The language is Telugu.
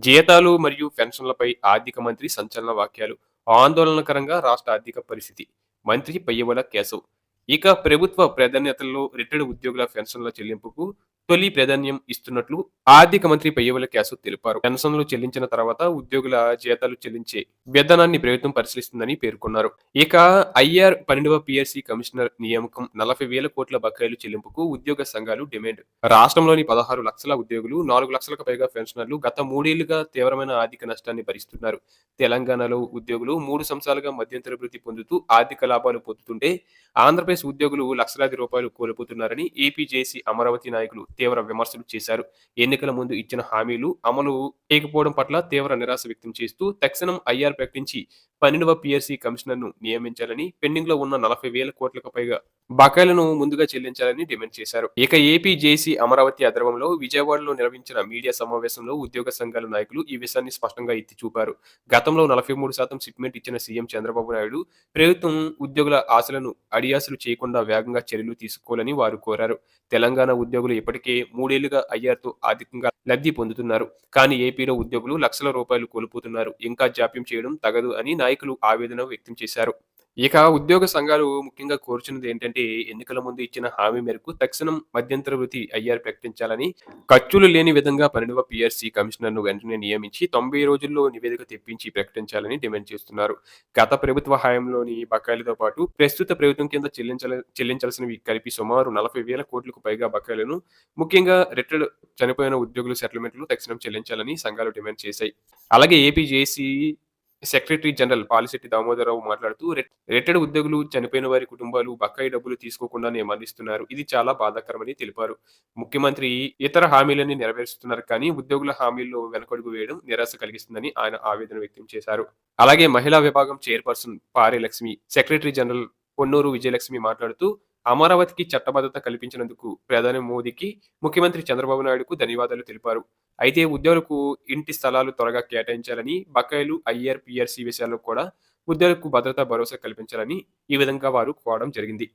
జీతాలు మరియు పెన్షన్లపై ఆర్థిక మంత్రి సంచలన వ్యాఖ్యలు. ఆందోళనకరంగా రాష్ట్ర ఆర్థిక పరిస్థితి. మంత్రి పయ్యవుల కేశవ్. ఇక ప్రభుత్వ ప్రాధాన్యతల్లో రిటైర్డ్ ఉద్యోగుల పెన్షన్ల చెల్లింపుకు తొలి ప్రాధాన్యం ఇస్తున్నట్లు ఆర్థిక మంత్రి పయ్యవుల కేశవ్ తెలిపారు. పెన్షన్లు చెల్లించిన తర్వాత ఉద్యోగుల జీతాలు చెల్లించే విధానాన్ని ప్రభుత్వం పరిశీలిస్తుందని పేర్కొన్నారు. ఇక ఐఆర్ 12వ పిఎస్సి కమిషనర్ నియామకం 40,000 కోట్ల బకాయిలు చెల్లింపుకు ఉద్యోగ సంఘాలు డిమాండ్. రాష్ట్రంలోని 16 లక్షల ఉద్యోగులు, 4 లక్షలకు పైగా పెన్షనర్లు గత మూడేళ్లుగా తీవ్రమైన ఆర్థిక నష్టాన్ని భరిస్తున్నారు. తెలంగాణలో ఉద్యోగులు 3 సంవత్సరాలుగా మధ్యంతర భృతి పొందుతూ ఆర్థిక లాభాలు పొందుతుంటే, ఆంధ్రప్రదేశ్ ఉద్యోగులు లక్షలాది రూపాయలు కోల్పోతున్నారని ఏపీ జేసీ అమరావతి నాయకులు తీవ్ర విమర్శలు చేశారు. ఎన్నికల ముందు ఇచ్చిన హామీలు అమలు చేయకపోవడం పట్ల తీవ్ర నిరాశ వ్యక్తం చేస్తూ తక్షణం ఐఆర్ ప్రకటించి 12వ పిఎస్సి కమిషనర్ను నియమించాలని, పెండింగ్లో ఉన్న 40,000 కోట్లకు పైగా బకాయిలను ముందుగా చెల్లించాలని డిమాండ్ చేశారు. ఇక ఏపీ జేసీ అమరావతి ఆధ్వర్యంలో విజయవాడలో నిర్వహించిన మీడియా సమావేశంలో ఉద్యోగ సంఘాల నాయకులు ఈ విషయాన్ని స్పష్టంగా ఎత్తి చూపారు. గతంలో 43% షిప్మెంట్ ఇచ్చిన సీఎం చంద్రబాబు నాయుడు ప్రభుత్వం ఉద్యోగుల ఆశలను అడియాసలు చేయకుండా వేగంగా చర్యలు తీసుకోవాలని వారు కోరారు. తెలంగాణ ఉద్యోగులు ఇప్పటికే మూడేళ్లుగా ఐఆర్‌తో ఆర్థికంగా లబ్ధి పొందుతున్నారు. కానీ ఏపీలో ఉద్యోగులు లక్షల రూపాయలు కోల్పోతున్నారు. ఇంకా జాప్యం చేయడం తగదు అని నాయకులు ఆవేదన వ్యక్తం చేశారు. ఇక ఉద్యోగ సంఘాలు ముఖ్యంగా కోరుచున్నది ఏంటంటే, ఎన్నికల ముందు ఇచ్చిన హామీ మేరకు తక్షణం మధ్యంతర వృత్తి ఐఆర్ ప్రకటించాలని, ఖర్చులు లేని విధంగా 12వ పీఆర్సీ కమిషనర్‌ను వెంటనే నియమించి 90 రోజుల్లో నివేదిక తెప్పించి ప్రకటించాలని డిమాండ్ చేస్తున్నారు. గత ప్రభుత్వ హయాంలోని బకాయిలతో పాటు ప్రస్తుత ప్రభుత్వం కింద చెల్లించాల్సినవి కలిపి సుమారు 40,000 కోట్లకు పైగా బకాయిలను, ముఖ్యంగా రిటైర్డ్ చనిపోయిన ఉద్యోగుల సెటిల్మెంట్లు తక్షణం చెల్లించాలని సంఘాలు డిమాండ్ చేశాయి. అలాగే AP JAC secretary general Polishetty Damodara Rao మాట్లాడుతూ, రిటైర్డ్ ఉద్యోగులు, చనిపోయిన వారి కుటుంబాలు బకాయి డబ్బులు తీసుకోకుండానే మరణిస్తున్నారు. ఇది చాలా బాధాకరమని తెలిపారు. ముఖ్యమంత్రి ఇతర హామీలన్నీ నెరవేరుస్తున్నారు, కానీ ఉద్యోగుల హామీల్లో వెనకడుగు వేయడం నిరాశ కలిగిస్తుందని ఆయన ఆవేదన వ్యక్తం చేశారు. అలాగే మహిళా విభాగం chairperson Pare Lakshmi, secretary general Ponnuru Vijayalakshmi మాట్లాడుతూ, అమరావతికి చట్టబద్ధత కల్పించినందుకు ప్రధాని మోదీకి, ముఖ్యమంత్రి చంద్రబాబు నాయుడుకు ధన్యవాదాలు తెలిపారు. అయితే ఉద్యోగులకు ఇంటి స్థలాలు త్వరగా కేటాయించాలని, బకాయిలు, ఐఆర్, పీఆర్సీ విషయాల్లో కూడా ఉద్యోగులకు భద్రతా భరోసా కల్పించాలని ఈ విధంగా వారు కోరడం జరిగింది.